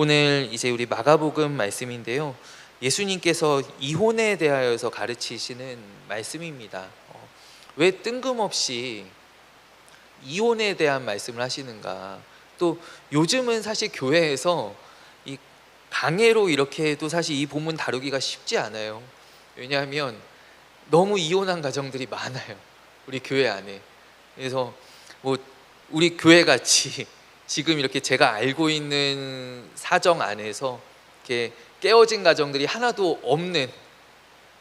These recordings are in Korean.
오늘 이제 우리 마가복음 말씀인데요. 예수님께서 이혼에 대하여서 가르치시는 말씀입니다. 왜 뜬금없이 이혼에 대한 말씀을 하시는가? 또 요즘은 사실 교회에서 이 강해로 이렇게 해도 사실 이 본문 다루기가 쉽지 않아요. 왜냐하면 너무 이혼한 가정들이 많아요, 우리 교회 안에. 그래서 뭐 우리 교회 같이 지금 이렇게 제가 알고 있는 사정 안에서 이렇게 깨어진 가정들이 하나도 없는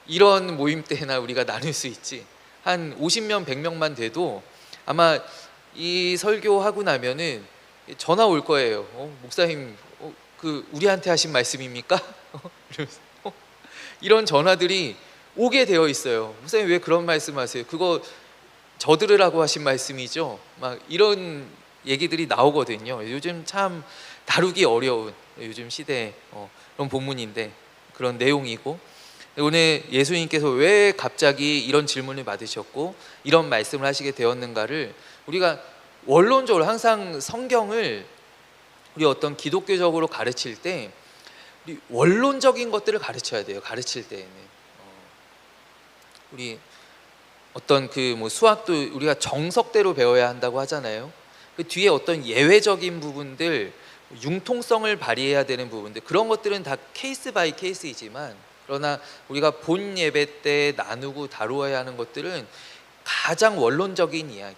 이런 모임 때나 우리가 나눌 수 있지, 한 50명 100명만 돼도 아마 이 설교하고 나면은 전화 올 거예요. 목사님, 그 우리한테 하신 말씀입니까? 이러면서 이런 전화들이 오게 되어 있어요. 목사님 왜 그런 말씀하세요? 그거 저 들으라고 하신 말씀이죠? 막 이런 얘기들이 나오거든요. 요즘 참 다루기 어려운 요즘 시대 그런 본문인데, 그런 내용이고, 오늘 예수님께서 왜 갑자기 이런 질문을 받으셨고 이런 말씀을 하시게 되었는가를 우리가 원론적으로 항상 성경을 우리 어떤 기독교적으로 가르칠 때 우리 원론적인 것들을 가르쳐야 돼요. 가르칠 때에는 우리 어떤 그 뭐 수학도 우리가 정석대로 배워야 한다고 하잖아요. 그 뒤에 어떤 예외적인 부분들, 융통성을 발휘해야 되는 부분들, 그런 것들은 다 케이스 바이 케이스이지만, 그러나 우리가 본 예배 때 나누고 다루어야 하는 것들은 가장 원론적인 이야기,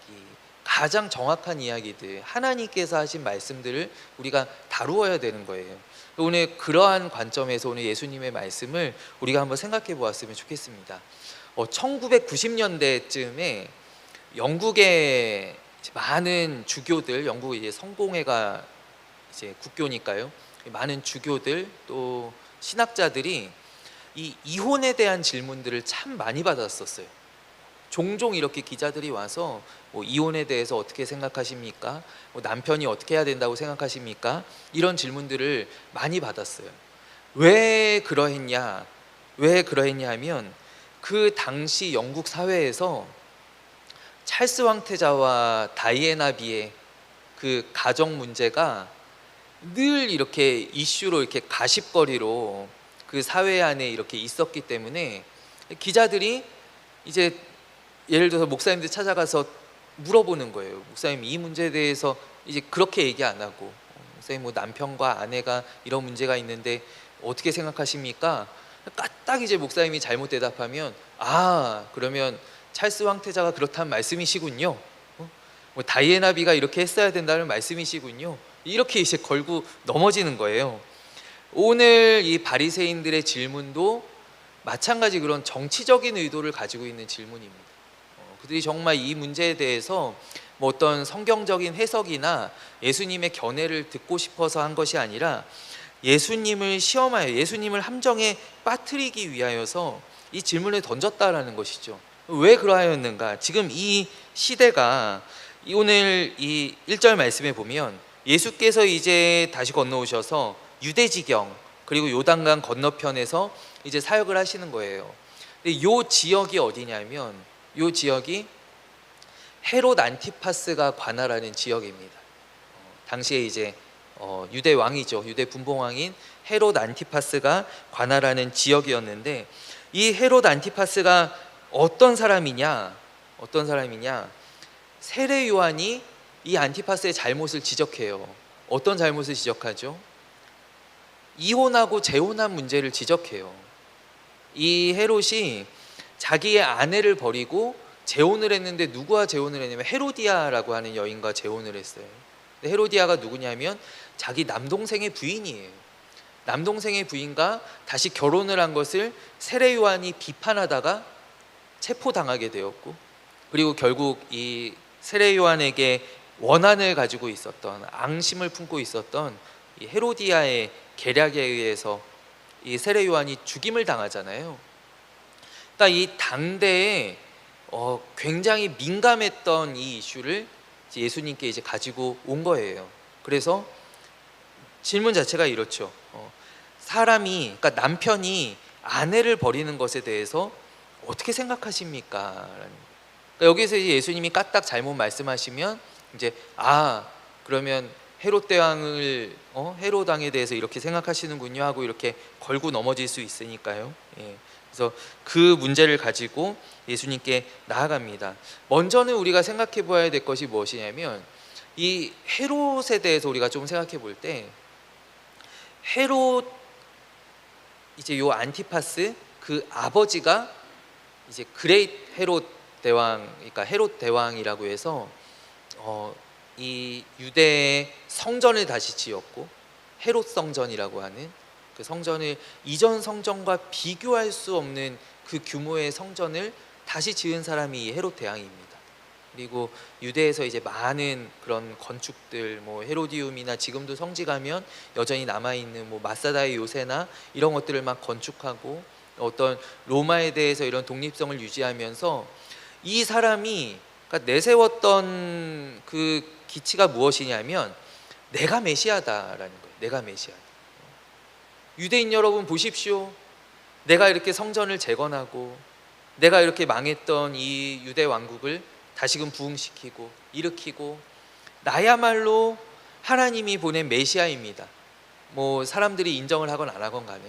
가장 정확한 이야기들, 하나님께서 하신 말씀들을 우리가 다루어야 되는 거예요. 오늘 그러한 관점에서 오늘 예수님의 말씀을 우리가 한번 생각해 보았으면 좋겠습니다. 1990년대쯤에 영국의 많은 주교들, 영국 이제 성공회가 이제 국교니까요, 많은 주교들 또 신학자들이 이 이혼에 대한 질문들을 참 많이 받았었어요. 종종 이렇게 기자들이 와서 뭐 이혼에 대해서 어떻게 생각하십니까? 뭐 남편이 어떻게 해야 된다고 생각하십니까? 이런 질문들을 많이 받았어요. 왜 그러했냐? 왜 그러했냐 하면 그 당시 영국 사회에서 찰스 황태자와 다이애나 비의 그 가정 문제가 늘 이렇게 이슈로, 이렇게 가십거리로 그 사회 안에 이렇게 있었기 때문에 기자들이 이제 예를 들어서 목사님들 찾아가서 물어보는 거예요. 목사님, 이 문제에 대해서 이제 그렇게 얘기 안 하고, 목사님 뭐 남편과 아내가 이런 문제가 있는데 어떻게 생각하십니까? 딱 이제 목사님이 잘못 대답하면, 그러면 찰스 황태자가 그렇다는 말씀이시군요. 뭐 다이애나 비가 이렇게 했어야 된다는 말씀이시군요. 이렇게 이제 걸고 넘어지는 거예요. 오늘 이 바리새인들의 질문도 마찬가지 그런 정치적인 의도를 가지고 있는 질문입니다. 그들이 정말 이 문제에 대해서 뭐 어떤 성경적인 해석이나 예수님의 견해를 듣고 싶어서 한 것이 아니라 예수님을 시험하여 예수님을 함정에 빠뜨리기 위하여서 이 질문을 던졌다라는 것이죠. 왜 그러하였는가? 지금 이 시대가 오늘 이 1절 말씀에 보면 예수께서 이제 다시 건너오셔서 유대지경 그리고 요단강 건너편에서 이제 사역을 하시는 거예요. 근데 요 지역이 어디냐면, 요 지역이 헤롯 안티파스가 관할하는 지역입니다. 당시에 이제 유대 왕이죠. 유대 분봉왕인 헤롯 안티파스가 관할하는 지역이었는데, 이 헤롯 안티파스가 어떤 사람이냐? 세례 요한이 이 안티파스의 잘못을 지적해요. 어떤 잘못을 지적하죠? 이혼하고 재혼한 문제를 지적해요. 이 헤롯이 자기의 아내를 버리고 재혼을 했는데, 누구와 재혼을 했냐면 헤로디아라고 하는 여인과 재혼을 했어요. 근데 헤로디아가 누구냐면 자기 남동생의 부인이에요. 남동생의 부인과 다시 결혼을 한 것을 세례 요한이 비판하다가 체포당하게 되었고, 그리고 결국 이 세례 요한에게 원한을 가지고 있었던, 앙심을 품고 있었던 이 헤로디아의 계략에 의해서 이 세례 요한이 죽임을 당하잖아요. 그러니까 이 당대에 굉장히 민감했던 이 이슈를 예수님께 이제 가지고 온 거예요. 그래서 질문 자체가 이렇죠. 사람이, 그러니까 남편이 아내를 버리는 것에 대해서 어떻게 생각하십니까? 그러니까 여기서 이제 예수님이 까딱 잘못 말씀하시면 이제 그러면 헤롯 대왕을 헤롯 왕에 대해서 이렇게 생각하시는군요 하고 이렇게 걸고 넘어질 수 있으니까요. 예. 그래서 그 문제를 가지고 예수님께 나아갑니다. 먼저는 우리가 생각해 보아야 될 것이 무엇이냐면 이 헤롯에 대해서 우리가 좀 생각해 볼 때 헤롯 이제 요 안티파스 그 아버지가 이제 그레이트 헤롯 대왕, 그러니까 헤롯 대왕이라고 해서 이 유대의 성전을 다시 지었고 헤롯 성전이라고 하는 그 성전을 이전 성전과 비교할 수 없는 그 규모의 성전을 다시 지은 사람이 이 헤롯 대왕입니다. 그리고 유대에서 이제 많은 그런 건축들, 뭐 헤로디움이나 지금도 성지 가면 여전히 남아 있는 뭐 마사다의 요새나 이런 것들을 막 건축하고 어떤 로마에 대해서 이런 독립성을 유지하면서 이 사람이 그러니까 내세웠던 그 기치가 무엇이냐면 내가 메시아다라는 거예요. 내가 메시아다. 유대인 여러분 보십시오. 내가 이렇게 성전을 재건하고 내가 이렇게 망했던 이 유대 왕국을 다시금 부흥시키고 일으키고 나야말로 하나님이 보낸 메시아입니다. 뭐 사람들이 인정을 하건 안 하건 간에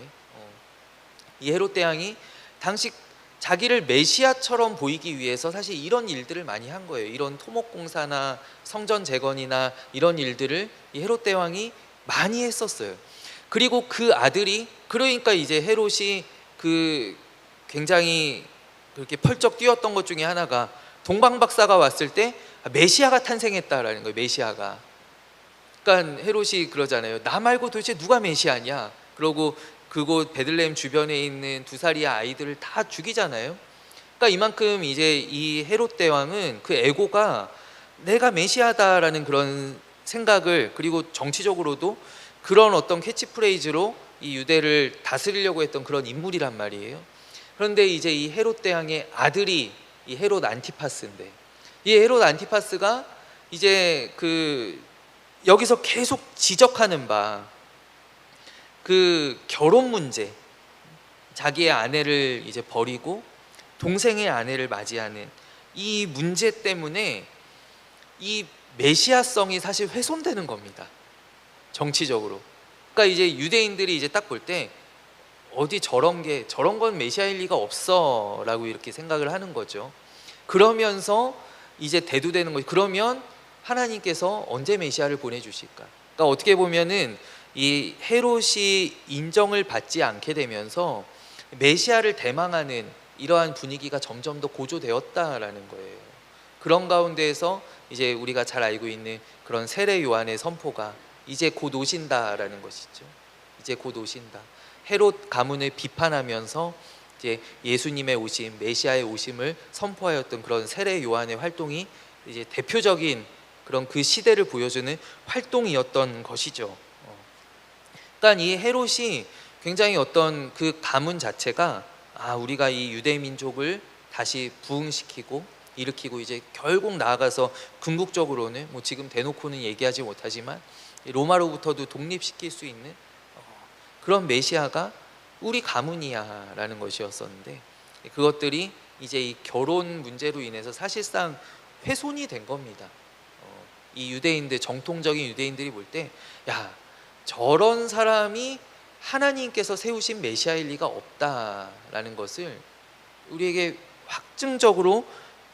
이 헤롯 대왕이 당시 자기를 메시아처럼 보이기 위해서 사실 이런 일들을 많이 한 거예요. 이런 토목공사나 성전 재건이나 이런 일들을 이 헤롯 대왕이 많이 했었어요. 그리고 그 아들이 그러니까 이제 헤롯이 그 굉장히 그렇게 펄쩍 뛰었던 것 중에 하나가 동방박사가 왔을 때 메시아가 탄생했다라는 거예요. 메시아가. 그러니까 헤롯이 그러잖아요. 나 말고 도대체 누가 메시아냐? 그러고 그곳 베들레헴 주변에 있는 2살이야 아이들을 다 죽이잖아요. 그러니까 이만큼 이제 이 헤롯 대왕은 그 에고가 내가 메시아다라는 그런 생각을, 그리고 정치적으로도 그런 어떤 캐치프레이즈로 이 유대를 다스리려고 했던 그런 인물이란 말이에요. 그런데 이제 이 헤롯 대왕의 아들이 이 헤롯 안티파스인데, 이 헤롯 안티파스가 이제 그 여기서 계속 지적하는 바 그 결혼 문제, 자기의 아내를 이제 버리고 동생의 아내를 맞이하는 이 문제 때문에 이 메시아성이 사실 훼손되는 겁니다. 정치적으로. 그러니까 이제 유대인들이 이제 딱 볼 때 어디 저런 건 메시아일 리가 없어라고 이렇게 생각을 하는 거죠. 그러면서 이제 대두되는 거죠. 그러면 하나님께서 언제 메시아를 보내주실까? 그러니까 어떻게 보면은 이 헤롯이 인정을 받지 않게 되면서 메시아를 대망하는 이러한 분위기가 점점 더 고조되었다라는 거예요. 그런 가운데에서 이제 우리가 잘 알고 있는 그런 세례 요한의 선포가 이제 곧 오신다라는 것이죠. 이제 곧 오신다. 헤롯 가문을 비판하면서 이제 예수님의 오심, 메시아의 오심을 선포하였던 그런 세례 요한의 활동이 이제 대표적인 그런 그 시대를 보여주는 활동이었던 것이죠. 그러니까 이 헤롯이 굉장히 어떤 그 가문 자체가 우리가 이 유대 민족을 다시 부흥시키고 일으키고 이제 결국 나아가서 궁극적으로는 뭐 지금 대놓고는 얘기하지 못하지만 로마로부터도 독립시킬 수 있는 그런 메시아가 우리 가문이야 라는 것이었었는데, 그것들이 이제 이 결혼 문제로 인해서 사실상 훼손이 된 겁니다. 이 유대인들, 정통적인 유대인들이 볼 때 야, 저런 사람이 하나님께서 세우신 메시아일 리가 없다라는 것을 우리에게 확증적으로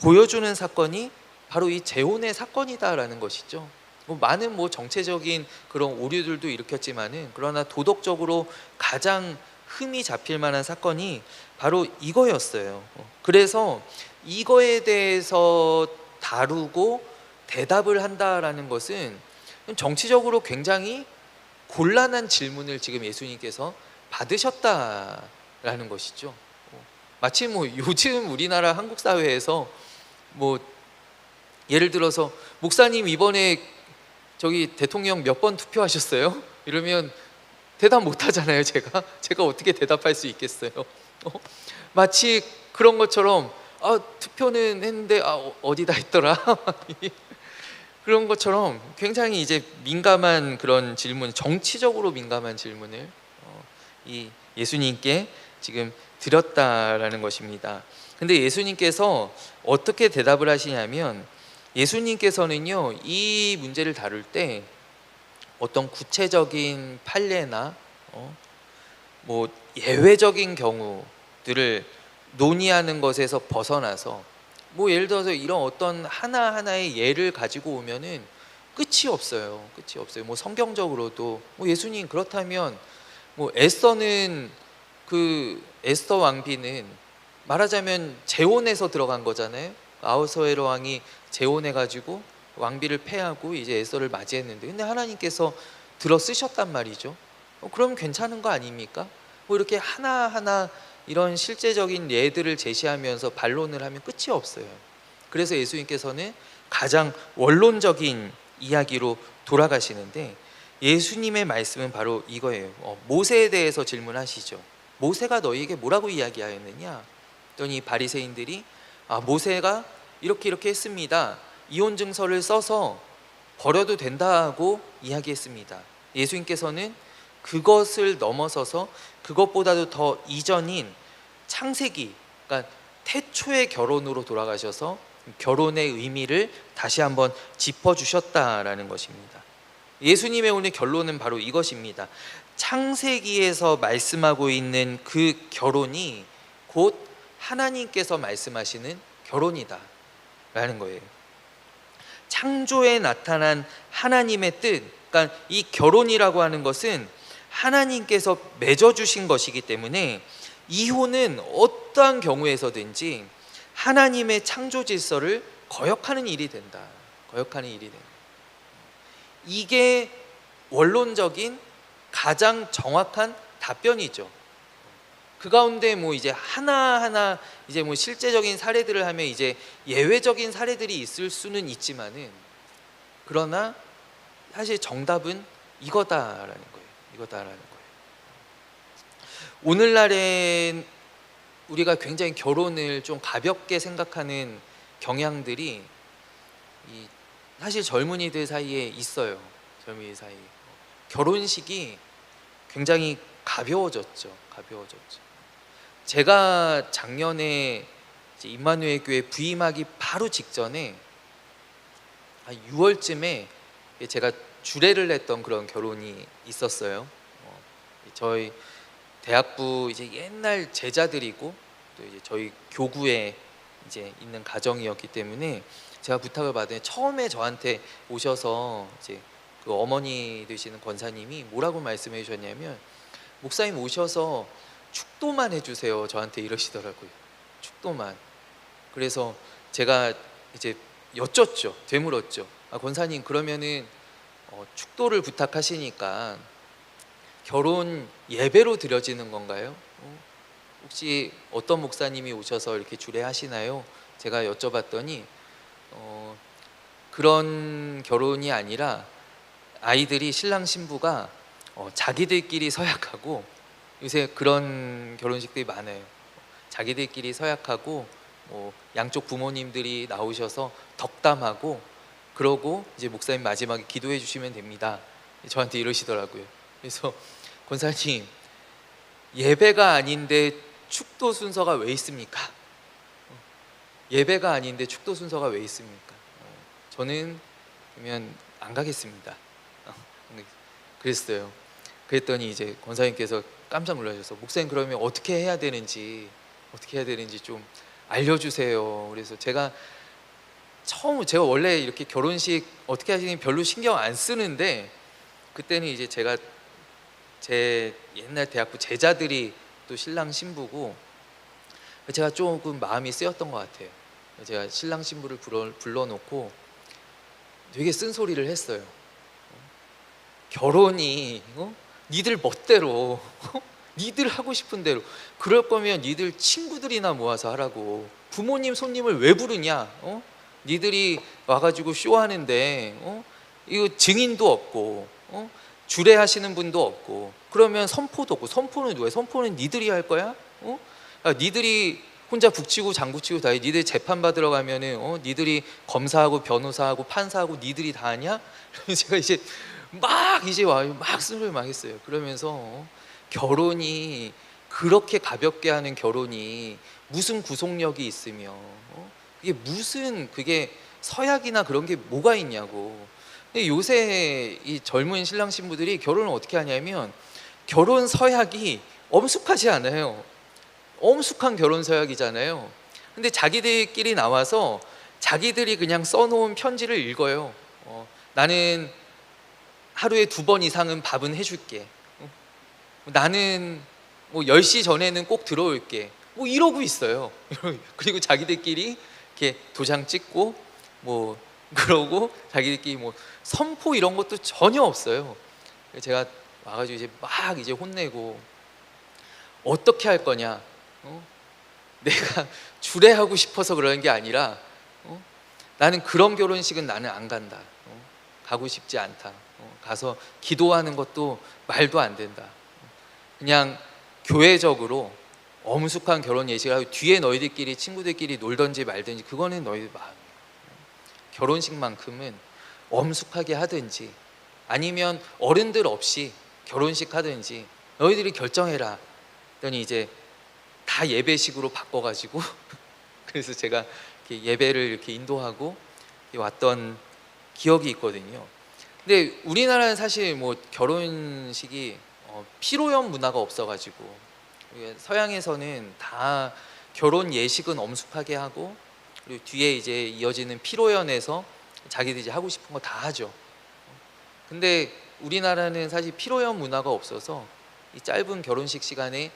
보여주는 사건이 바로 이 재혼의 사건이다라는 것이죠. 많은 정체적인 그런 오류들도 일으켰지만은, 그러나 도덕적으로 가장 흠이 잡힐 만한 사건이 바로 이거였어요. 그래서 이거에 대해서 다루고 대답을 한다라는 것은 정치적으로 굉장히 곤란한 질문을 지금 예수님께서 받으셨다라는 것이죠. 마치 요즘 우리나라 한국 사회에서 예를 들어서 목사님 이번에 저기 대통령 몇 번 투표하셨어요? 이러면 대답 못 하잖아요. 제가 어떻게 대답할 수 있겠어요? 마치 그런 것처럼 투표는 했는데 어디다 했더라? 그런 것처럼 굉장히 이제 민감한 그런 질문, 정치적으로 민감한 질문을 이 예수님께 지금 드렸다라는 것입니다. 근데 예수님께서 어떻게 대답을 하시냐면, 예수님께서는요 이 문제를 다룰 때 어떤 구체적인 판례나 뭐 예외적인 경우들을 논의하는 것에서 벗어나서 뭐 예를 들어서 이런 어떤 하나하나의 예를 가지고 오면은 끝이 없어요. 끝이 없어요. 뭐 성경적으로도 뭐 예수님 그렇다면 뭐 에스더는 그 에스더 왕비는 말하자면 재혼해서 들어간 거잖아요. 아하수에로 왕이 재혼해 가지고 왕비를 패하고 이제 에스더를 맞이했는데 근데 하나님께서 들어 쓰셨단 말이죠. 그럼 괜찮은 거 아닙니까? 뭐 이렇게 하나하나 이런 실제적인 예들을 제시하면서 반론을 하면 끝이 없어요. 그래서 예수님께서는 가장 원론적인 이야기로 돌아가시는데 예수님의 말씀은 바로 이거예요. 모세에 대해서 질문하시죠. 모세가 너희에게 뭐라고 이야기하였느냐? 그랬더니 바리새인들이 모세가 이렇게 했습니다. 이혼 증서를 써서 버려도 된다고 이야기했습니다. 예수님께서는 그것을 넘어서서 그것보다도 더 이전인 창세기, 그러니까 태초의 결혼으로 돌아가셔서 결혼의 의미를 다시 한번 짚어주셨다라는 것입니다. 예수님의 오늘 결론은 바로 이것입니다. 창세기에서 말씀하고 있는 그 결혼이 곧 하나님께서 말씀하시는 결혼이다 라는 거예요. 창조에 나타난 하나님의 뜻, 그러니까 이 결혼이라고 하는 것은 하나님께서 맺어주신 것이기 때문에 이혼은 어떠한 경우에서든지 하나님의 창조 질서를 거역하는 일이 된다. 거역하는 일이 된다. 이게 원론적인 가장 정확한 답변이죠. 그 가운데 뭐 이제 하나하나 이제 뭐 실제적인 사례들을 하면 이제 예외적인 사례들이 있을 수는 있지만은 그러나 사실 정답은 이거다라는 거예요. 이거다라는 거예요. 오늘날엔 우리가 굉장히 결혼을 좀 가볍게 생각하는 경향들이 사실 젊은이들 사이에 있어요. 젊은이 사이에 결혼식이 굉장히 가벼워졌죠. 제가 작년에 이제 임마누엘 교회 부임하기 바로 직전에 6월쯤에 제가 주례를 했던 그런 결혼이 있었어요. 저희 대학부 이제 옛날 제자들이고 또 이제 저희 교구에 이제 있는 가정이었기 때문에 제가 부탁을 받은 처음에 저한테 오셔서 이제 그 어머니 되시는 권사님이 뭐라고 말씀해 주셨냐면 목사님 오셔서 축도만 해주세요. 저한테 이러시더라고요. 축도만. 그래서 제가 이제 여쭙죠. 되물었죠. 권사님 그러면은 축도를 부탁하시니까 결혼 예배로 드려지는 건가요? 혹시 어떤 목사님이 오셔서 이렇게 주례하시나요? 제가 여쭤봤더니 그런 결혼이 아니라 아이들이 신랑 신부가 자기들끼리 서약하고 요새 그런 결혼식들이 많아요. 자기들끼리 서약하고 뭐 양쪽 부모님들이 나오셔서 덕담하고 그러고 이제 목사님 마지막에 기도해 주시면 됩니다. 저한테 이러시더라고요. 그래서 권사님 예배가 아닌데 축도 순서가 왜 있습니까? 예배가 아닌데 축도 순서가 왜 있습니까? 저는 그러면 안 가겠습니다. 그랬어요. 그랬더니 이제 권사님께서 깜짝 놀라셔서 목사님 그러면 어떻게 해야 되는지 좀 알려주세요. 그래서 제가 원래 이렇게 결혼식 어떻게 하시는지 별로 신경 안 쓰는데 그때는 이제 제가 제 옛날 대학부 제자들이 또 신랑 신부고 제가 조금 마음이 쓰였던 것 같아요. 제가 신랑 신부를 불러놓고 되게 쓴소리를 했어요. 결혼이 니들 멋대로 니들 하고 싶은 대로 그럴 거면 니들 친구들이나 모아서 하라고 부모님 손님을 왜 부르냐? 니들이 와가지고 쇼하는데 이거 증인도 없고 주례하시는 분도 없고 그러면 선포도 없고 선포는 누가 해? 선포는 니들이 할 거야? 니들이 혼자 북치고 장구치고 다 해. 니들 재판 받으러 가면은 니들이 검사하고 변호사하고 판사하고 니들이 다 하냐? 제가 이제 막 쓴소리 막 했어요. 그러면서 결혼이 그렇게 가볍게 하는 결혼이 무슨 구속력이 있으며 그게 무슨 그게 서약이나 그런 게 뭐가 있냐고. 근데 요새 이 젊은 신랑 신부들이 결혼을 어떻게 하냐면 결혼 서약이 엄숙하지 않아요. 엄숙한 결혼 서약이잖아요. 근데 자기들끼리 나와서 자기들이 그냥 써놓은 편지를 읽어요. 나는 하루에 2번 이상은 밥은 해줄게. 나는 뭐 10시 전에는 꼭 들어올게. 뭐 이러고 있어요. 그리고 자기들끼리 이렇게 도장 찍고 뭐 그러고 자기들끼리 뭐 선포 이런 것도 전혀 없어요. 제가 와가지고 이제 막 이제 혼내고 어떻게 할 거냐? 내가 주례하고 싶어서 그러는 게 아니라 나는 그런 결혼식은 나는 안 간다. 가고 싶지 않다. 가서 기도하는 것도 말도 안 된다. 그냥 교회적으로 엄숙한 결혼 예식을 하고 뒤에 너희들끼리 친구들끼리 놀든지 말든지 그거는 너희들 마음이야. 결혼식만큼은 엄숙하게 하든지 아니면 어른들 없이 결혼식 하든지 너희들이 결정해라. 그러니 이제 다 예배식으로 바꿔가지고 그래서 제가 이렇게 예배를 이렇게 인도하고 왔던 기억이 있거든요. 근데 우리나라는 사실 뭐 결혼식이 피로연 문화가 없어가지고 서양에서는 다 결혼 예식은 엄숙하게 하고 그리고 뒤에 이제 이어지는 피로연에서 자기들이 이제 하고 싶은 거 다 하죠. 근데 우리나라는 사실 피로연 문화가 없어서 이 짧은 결혼식 시간에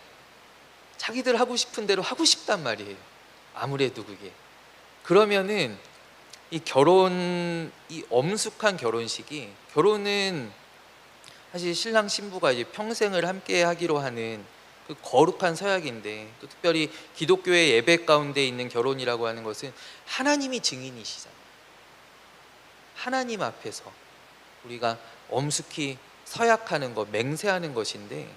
자기들 하고 싶은 대로 하고 싶단 말이에요. 아무래도 그게 그러면은 이 엄숙한 결혼식이 결혼은 사실 신랑 신부가 이제 평생을 함께 하기로 하는 그 거룩한 서약인데 또 특별히 기독교의 예배 가운데 있는 결혼이라고 하는 것은 하나님이 증인이시잖아요. 하나님 앞에서 우리가 엄숙히 서약하는 것, 맹세하는 것인데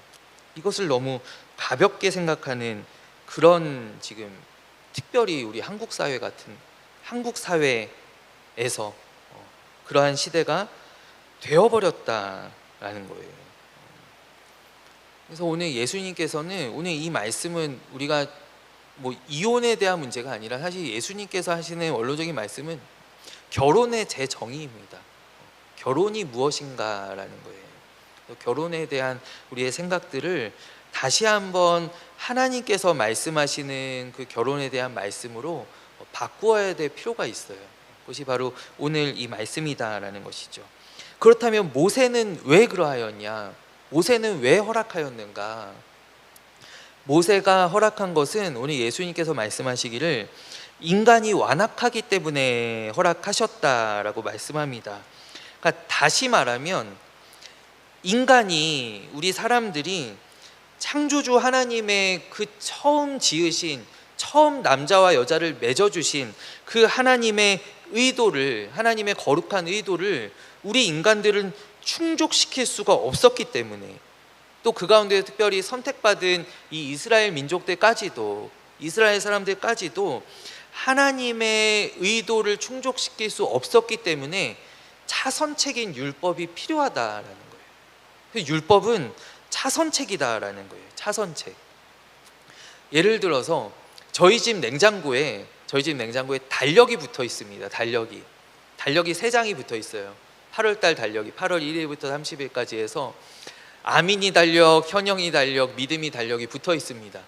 이것을 너무 가볍게 생각하는 그런 지금 특별히 우리 한국 사회 같은 한국 사회에서 그러한 시대가 되어버렸다라는 거예요. 그래서 오늘 예수님께서는 오늘 이 말씀은 우리가 뭐 이혼에 대한 문제가 아니라 사실 예수님께서 하시는 원로적인 말씀은 결혼의 재정의입니다. 결혼이 무엇인가라는 거예요. 결혼에 대한 우리의 생각들을 다시 한번 하나님께서 말씀하시는 그 결혼에 대한 말씀으로 바꾸어야 될 필요가 있어요. 그것이 바로 오늘 이 말씀이다라는 것이죠. 그렇다면 모세는 왜 그러하였냐? 모세는 왜 허락하였는가? 모세가 허락한 것은 오늘 예수님께서 말씀하시기를 인간이 완악하기 때문에 허락하셨다라고 말씀합니다. 그러니까 다시 말하면 인간이 우리 사람들이 창조주 하나님의 그 처음 지으신 처음 남자와 여자를 맺어주신 그 하나님의 의도를 하나님의 거룩한 의도를 우리 인간들은 충족시킬 수가 없었기 때문에 또 그 가운데 특별히 선택받은 이 이스라엘 민족들까지도 이스라엘 사람들까지도 하나님의 의도를 충족시킬 수 없었기 때문에 차선책인 율법이 필요하다라는 거예요. 그 율법은 차선책이다라는 거예요. 차선책. 예를 들어서 저희 집 냉장고에 달력이 붙어 있습니다. 달력이 3장이 붙어 있어요. 8월달 달력이 8월 1일부터 30일까지 해서 아민이 달력, 현영이 달력, 믿음이 달력이 붙어 있습니다.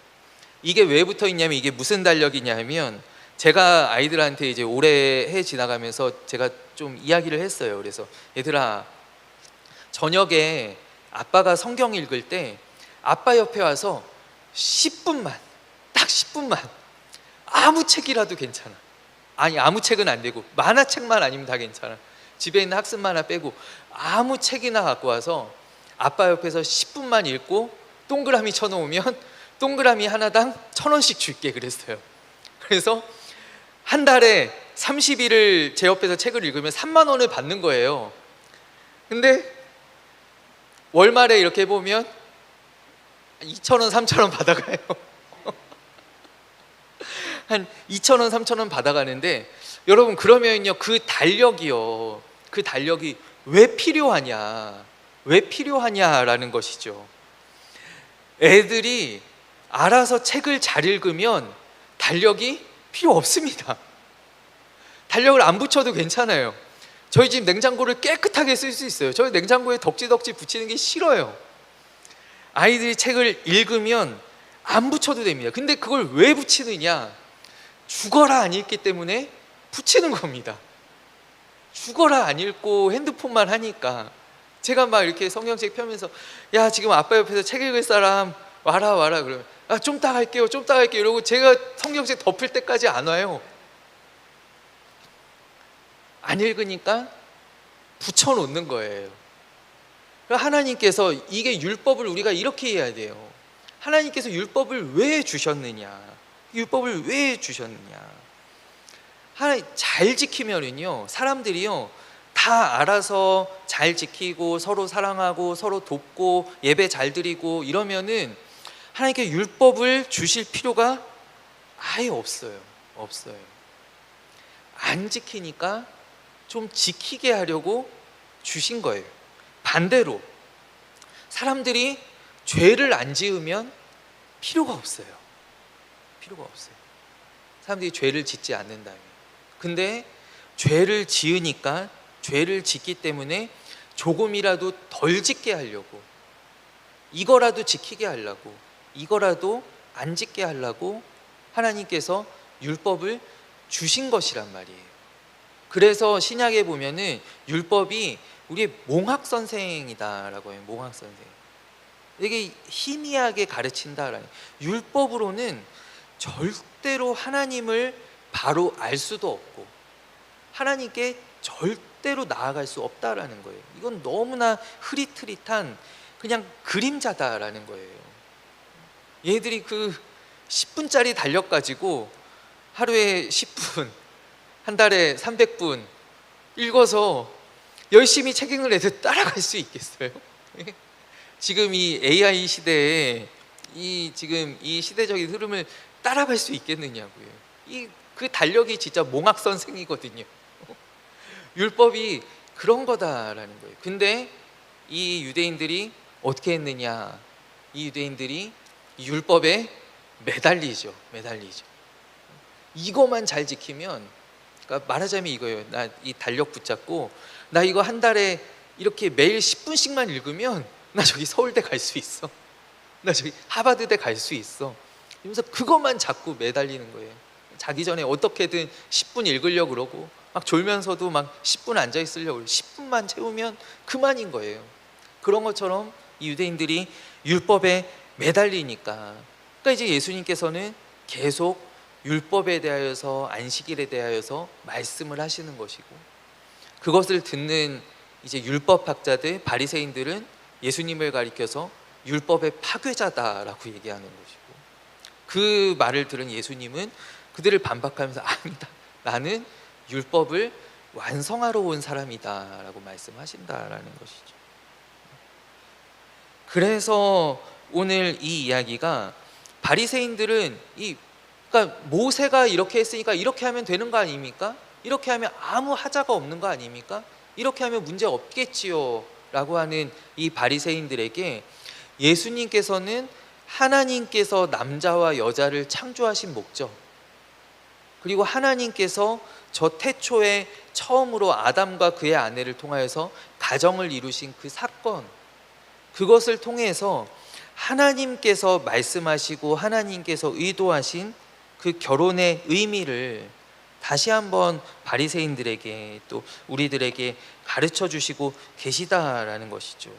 이게 왜 붙어 있냐면 이게 무슨 달력이냐면 제가 아이들한테 이제 올해 해 지나가면서 제가 좀 이야기를 했어요. 그래서 얘들아 저녁에 아빠가 성경 읽을 때 아빠 옆에 와서 10분만 딱 10분만 아무 책이라도 괜찮아. 아니 아무 책은 안 되고 만화책만 아니면 다 괜찮아. 집에 있는 학습 만화 빼고 아무 책이나 갖고 와서 아빠 옆에서 10분만 읽고 동그라미 쳐놓으면 동그라미 하나당 1,000원씩 줄게 그랬어요. 그래서 한 달에 30일을 제 옆에서 책을 읽으면 3만 원을 받는 거예요. 근데 월말에 이렇게 보면 2,000원, 3,000원 받아가요. 한 2,000원, 3,000원 받아가는데 여러분 그러면요 그 달력이 왜 필요하냐라는 것이죠. 애들이 알아서 책을 잘 읽으면 달력이 필요 없습니다. 달력을 안 붙여도 괜찮아요. 저희 집 냉장고를 깨끗하게 쓸 수 있어요. 저희 냉장고에 덕지덕지 붙이는 게 싫어요. 아이들이 책을 읽으면 안 붙여도 됩니다. 근데 그걸 왜 붙이느냐? 죽어라 안 읽기 때문에 붙이는 겁니다. 죽어라 안 읽고 핸드폰만 하니까. 제가 막 이렇게 성경책 펴면서 야, 지금 아빠 옆에서 책 읽을 사람 와라 그러면 좀 이따 갈게요 이러고 제가 성경책 덮을 때까지 안 와요. 안 읽으니까 붙여놓는 거예요. 하나님께서 이게 율법을 우리가 이렇게 해야 돼요. 하나님께서 율법을 왜 주셨느냐? 율법을 왜 주셨느냐? 하나님 잘 지키면은요, 사람들이요 다 알아서 잘 지키고 서로 사랑하고 서로 돕고 예배 잘 드리고 이러면은 하나님께 율법을 주실 필요가 아예 없어요. 안 지키니까 좀 지키게 하려고 주신 거예요. 반대로 사람들이 죄를 안 지으면 필요가 없어요. 사람들이 죄를 짓지 않는다면. 근데 죄를 지으니까, 죄를 짓기 때문에 조금이라도 덜 짓게 하려고, 이거라도 지키게 하려고, 이거라도 안 짓게 하려고 하나님께서 율법을 주신 것이란 말이에요. 그래서 신약에 보면은 율법이 우리의 몽학 선생이다라고 해요. 몽학 선생. 되게 희미하게 가르친다라는. 율법으로는 절대로 하나님을 바로 알 수도 없고 하나님께 절대로 나아갈 수 없다라는 거예요. 이건 너무나 흐릿흐릿한 그냥 그림자다라는 거예요. 얘들이 그 10분짜리 달력 가지고 하루에 10분, 한 달에 300분 읽어서 열심히 책 읽는 애들 따라갈 수 있겠어요? 지금 이 AI 시대에 지금 이 시대적인 흐름을 따라갈 수 있겠느냐고요. 그 달력이 진짜 몽학 선생이거든요. 율법이 그런 거다라는 거예요. 근데 이 유대인들이 어떻게 했느냐? 이 유대인들이 율법에 매달리죠. 이거만 잘 지키면, 그러니까 말하자면 이거예요. 나 이 달력 붙잡고 나 이거 한 달에 이렇게 매일 10분씩만 읽으면 나 저기 서울대 갈 수 있어. 나 저기 하버드대 갈 수 있어. 이러면서 그것만 자꾸 매달리는 거예요. 자기 전에 어떻게든 10분 읽으려고 그러고 막 졸면서도 막 10분 앉아 있으려고 그러고 10분만 채우면 그만인 거예요. 그런 것처럼 이 유대인들이 율법에 매달리니까, 그러니까 이제 예수님께서는 계속 율법에 대하여서, 안식일에 대하여서 말씀을 하시는 것이고, 그것을 듣는 이제 율법학자들, 바리새인들은 예수님을 가리켜서 율법의 파괴자다라고 얘기하는 것이고, 그 말을 들은 예수님은 그들을 반박하면서 아니다, 나는 율법을 완성하러 온 사람이다라고 말씀하신다라는 것이죠. 그래서 오늘 이 이야기가, 바리새인들은 그러니까 모세가 이렇게 했으니까 이렇게 하면 되는 거 아닙니까? 이렇게 하면 아무 하자가 없는 거 아닙니까? 이렇게 하면 문제 없겠지요 라고 하는 이 바리새인들에게 예수님께서는 하나님께서 남자와 여자를 창조하신 목적, 그리고 하나님께서 저 태초에 처음으로 아담과 그의 아내를 통하여서 가정을 이루신 그 사건, 그것을 통해서 하나님께서 말씀하시고 하나님께서 의도하신 그 결혼의 의미를 다시 한번 바리새인들에게 또 우리들에게 가르쳐 주시고 계시다라는 것이죠.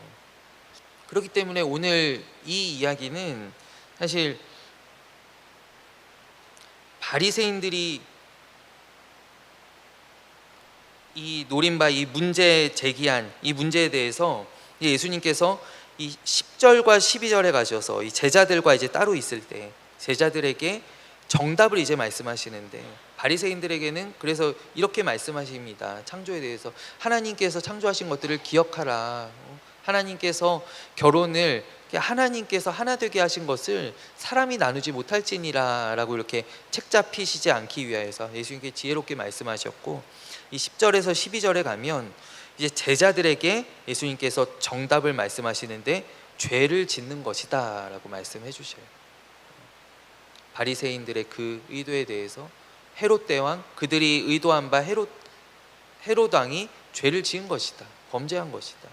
그렇기 때문에 오늘 이 이야기는 사실 바리새인들이 이 노린바, 이 문제 제기한 이 문제에 대해서 예수님께서 이 10절과 12절에 가셔서 이 제자들과 이제 따로 있을 때 제자들에게 정답을 이제 말씀하시는데, 바리새인들에게는 그래서 이렇게 말씀하십니다. 창조에 대해서 하나님께서 창조하신 것들을 기억하라. 하나님께서 결혼을 하나님께서 하나 되게 하신 것을 사람이 나누지 못할지니라 라고 이렇게 책 잡히시지 않기 위하여서 예수님께 지혜롭게 말씀하셨고, 이 10절에서 12절에 가면 이제 제자들에게 예수님께서 정답을 말씀하시는데 죄를 짓는 것이다 라고 말씀해 주셔요. 바리새인들의 그 의도에 대해서 헤롯 대왕, 그들이 의도한 바 헤롯 왕이 죄를 지은 것이다. 범죄한 것이다.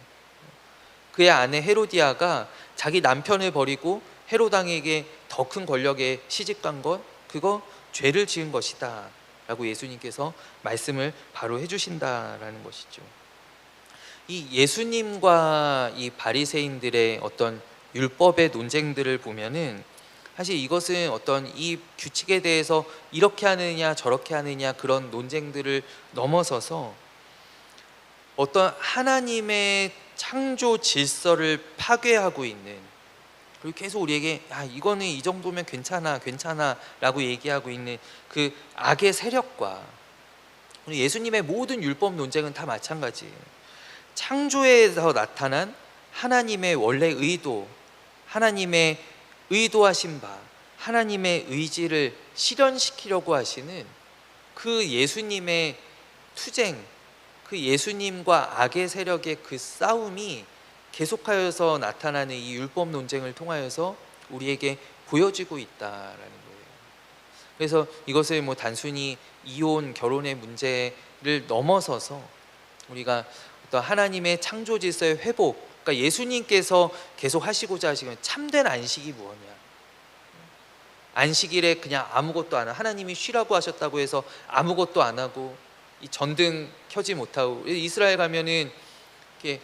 그의 아내 헤로디아가 자기 남편을 버리고 헤로당에게 더 큰 권력에 시집간 것, 그거 죄를 지은 것이다 라고 예수님께서 말씀을 바로 해주신다라는 것이죠. 이 예수님과 이 바리새인들의 어떤 율법의 논쟁들을 보면은 사실 이것은 어떤 이 규칙에 대해서 이렇게 하느냐 저렇게 하느냐 그런 논쟁들을 넘어서서 어떤 하나님의 창조 질서를 파괴하고 있는, 그리고 계속 우리에게 이거는 이 정도면 괜찮아 라고 얘기하고 있는 그 악의 세력과, 예수님의 모든 율법 논쟁은 다 마찬가지예요. 창조에서 나타난 하나님의 원래 의도, 하나님의 의도하신 바, 하나님의 의지를 실현시키려고 하시는 그 예수님의 투쟁, 그 예수님과 악의 세력의 그 싸움이 계속하여서 나타나는 이 율법 논쟁을 통하여서 우리에게 보여지고 있다라는 거예요. 그래서 이것을 뭐 단순히 이혼, 결혼의 문제를 넘어서서 우리가 어떤 하나님의 창조 질서의 회복, 그러니까 예수님께서 계속 하시고자 하시는 참된 안식이 무엇이냐? 안식일에 그냥 아무것도 안 하고, 하나님이 쉬라고 하셨다고 해서 아무것도 안 하고 이 전등 켜지 못하고, 이스라엘 가면은 이렇게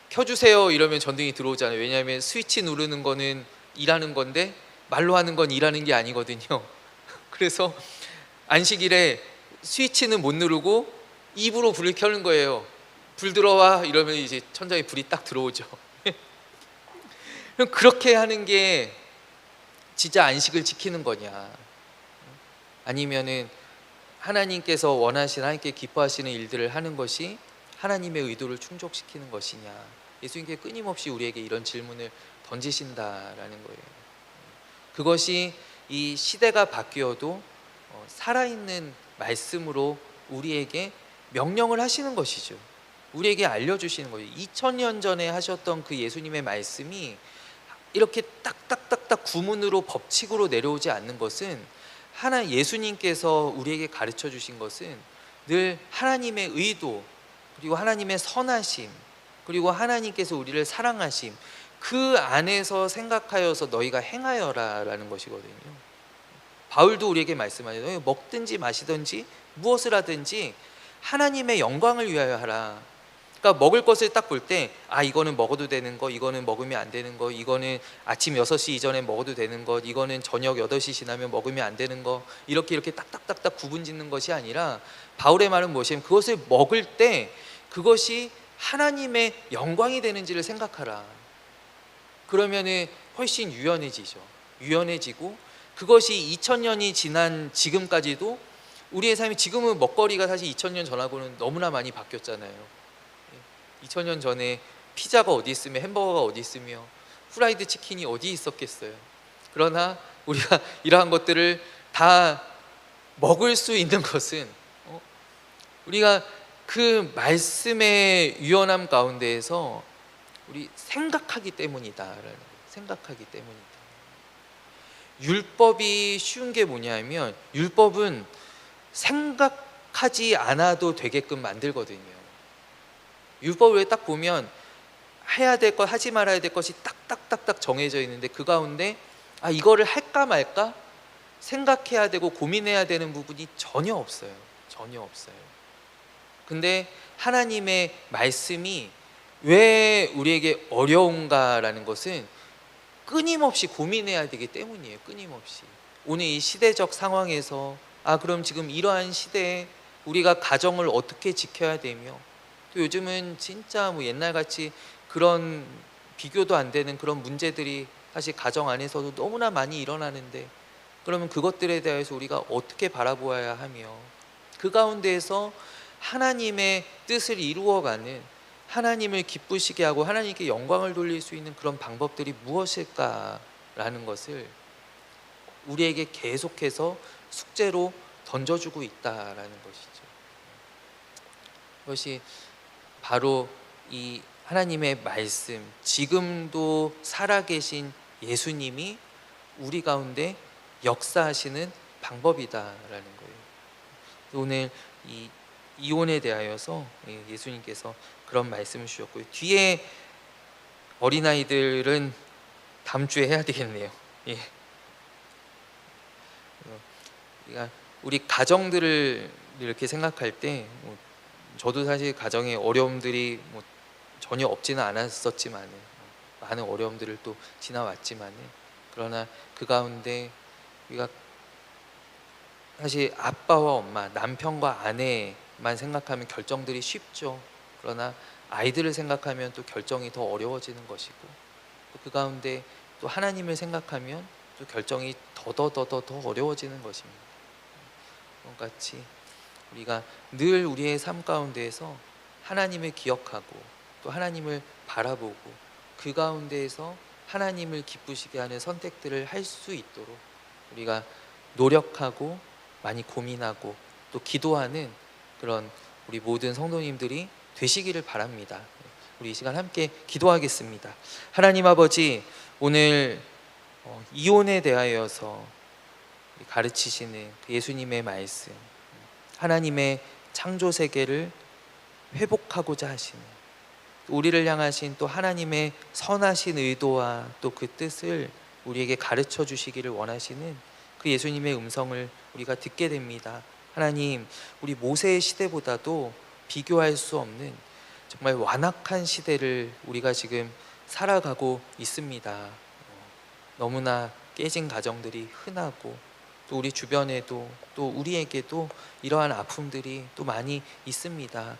켜주세요 이러면 전등이 들어오잖아요. 왜냐하면 스위치 누르는 거는 일하는 건데 말로 하는 건 일하는 게 아니거든요. 그래서 안식일에 스위치는 못 누르고 입으로 불을 켜는 거예요. 불 들어와 이러면 이제 천장에 불이 딱 들어오죠. 그럼 그렇게 하는 게 진짜 안식을 지키는 거냐? 아니면은 하나님께서 원하시는, 하나님께 기뻐하시는 일들을 하는 것이 하나님의 의도를 충족시키는 것이냐? 예수님께 끊임없이 우리에게 이런 질문을 던지신다라는 거예요. 그것이 이 시대가 바뀌어도 살아있는 말씀으로 우리에게 명령을 하시는 것이죠. 우리에게 알려주시는 거예요. 2000년 전에 하셨던 그 예수님의 말씀이 이렇게 딱딱딱딱 구문으로 법칙으로 내려오지 않는 것은, 예수님께서 우리에게 가르쳐 주신 것은 늘 하나님의 의도, 그리고 하나님의 선하심, 그리고 하나님께서 우리를 사랑하심, 그 안에서 생각하여서 너희가 행하여라 라는 것이거든요. 바울도 우리에게 말씀하죠. 너희 먹든지 마시든지 무엇을 하든지 하나님의 영광을 위하여 하라. 그러니까 먹을 것을 딱 볼 때 이거는 먹어도 되는 거, 이거는 먹으면 안 되는 거, 이거는 아침 6시 이전에 먹어도 되는 것, 이거는 저녁 8시 지나면 먹으면 안 되는 거, 이렇게 딱딱딱딱 구분 짓는 것이 아니라, 바울의 말은 무엇이냐면 그것을 먹을 때 그것이 하나님의 영광이 되는지를 생각하라. 그러면은 훨씬 유연해지고, 그것이 2000년이 지난 지금까지도 우리의 삶이, 지금은 먹거리가 사실 2000년 전하고는 너무나 많이 바뀌었잖아요. 2000년 전에 피자가 어디 있으며 햄버거가 어디 있으며 후라이드 치킨이 어디 있었겠어요. 그러나 우리가 이러한 것들을 다 먹을 수 있는 것은 우리가 그 말씀의 유연함 가운데에서 우리 생각하기 때문이다. 생각하기 때문이다. 율법이 쉬운 게 뭐냐면, 율법은 생각하지 않아도 되게끔 만들거든요. 율법을 딱 보면 해야 될 것, 하지 말아야 될 것이 딱딱딱딱 정해져 있는데, 그 가운데 이거를 할까 말까 생각해야 되고 고민해야 되는 부분이 전혀 없어요. 근데 하나님의 말씀이 왜 우리에게 어려운가라는 것은 끊임없이 고민해야 되기 때문이에요. 끊임없이. 오늘 이 시대적 상황에서 그럼 지금 이러한 시대에 우리가 가정을 어떻게 지켜야 되며, 또 요즘은 진짜 뭐 옛날같이 그런 비교도 안 되는 그런 문제들이 사실 가정 안에서도 너무나 많이 일어나는데, 그러면 그것들에 대해서 우리가 어떻게 바라보아야 하며, 그 가운데에서 하나님의 뜻을 이루어가는, 하나님을 기쁘시게 하고 하나님께 영광을 돌릴 수 있는 그런 방법들이 무엇일까라는 것을 우리에게 계속해서 숙제로 던져주고 있다라는 것이죠. 그것이 바로 이 하나님의 말씀, 지금도 살아계신 예수님이 우리 가운데 역사하시는 방법이다라는 거예요. 오늘 이 이혼에 대하여서 예수님께서 그런 말씀을 주셨고요. 뒤에 어린아이들은 다음 주에 해야 되겠네요. 예. 그러니까 우리 가정들을 이렇게 생각할 때 저도 사실 가정에 어려움들이 전혀 없지는 않았었지만 많은 어려움들을 또 지나왔지만 그러나 그 가운데 우리가 사실 아빠와 엄마, 남편과 아내만 생각하면 결정들이 쉽죠. 그러나 아이들을 생각하면 또 결정이 더 어려워지는 것이고 또 그 가운데 또 하나님을 생각하면 또 결정이 더 어려워지는 것입니다. 그런 같이 우리가 늘 우리의 삶 가운데에서 하나님을 기억하고 또 하나님을 바라보고 그 가운데에서 하나님을 기쁘시게 하는 선택들을 할 수 있도록 우리가 노력하고 많이 고민하고 또 기도하는 그런 우리 모든 성도님들이 되시기를 바랍니다. 우리 이 시간 함께 기도하겠습니다. 하나님 아버지, 오늘 이혼에 대하여서 가르치시는 그 예수님의 말씀, 하나님의 창조 세계를 회복하고자 하시는 우리를 향하신 또 하나님의 선하신 의도와 또 그 뜻을 우리에게 가르쳐 주시기를 원하시는 그 예수님의 음성을 우리가 듣게 됩니다. 하나님, 우리 모세의 시대보다도 비교할 수 없는 정말 완악한 시대를 우리가 지금 살아가고 있습니다. 너무나 깨진 가정들이 흔하고 또 우리 주변에도 또 우리에게도 이러한 아픔들이 또 많이 있습니다.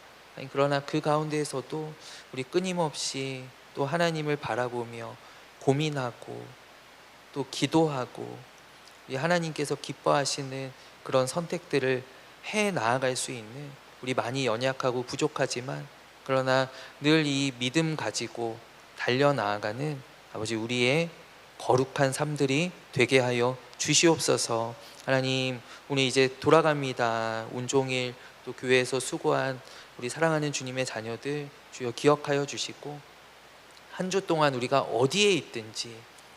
그러나 그 가운데에서도 우리 끊임없이 또 하나님을 바라보며 고민하고 또 기도하고 하나님께서 기뻐하시는 그런 선택들을 해 나아갈 수 있는 우리 많이 연약하고 부족하지만 그러나 늘 이 믿음 가지고 달려 나아가는 아버지 우리의 거룩한 삶들이 되게 하여 주시옵소서. 하나님, 오늘 이제 돌아갑니다. 온종일 또 교회에서 수고한 우리 사랑하는 주님의 자녀들 주여 기억하여 주시고 한 주 동안 우리가 어디에 있든지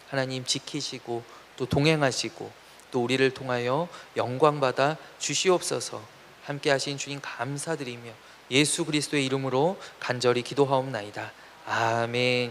하나님 지키시고 또 동행하시고 또 우리를 통하여 영광받아 주시옵소서. 함께 하신 주님 감사드리며 예수 그리스도의 이름으로 간절히 기도하옵나이다. 아멘.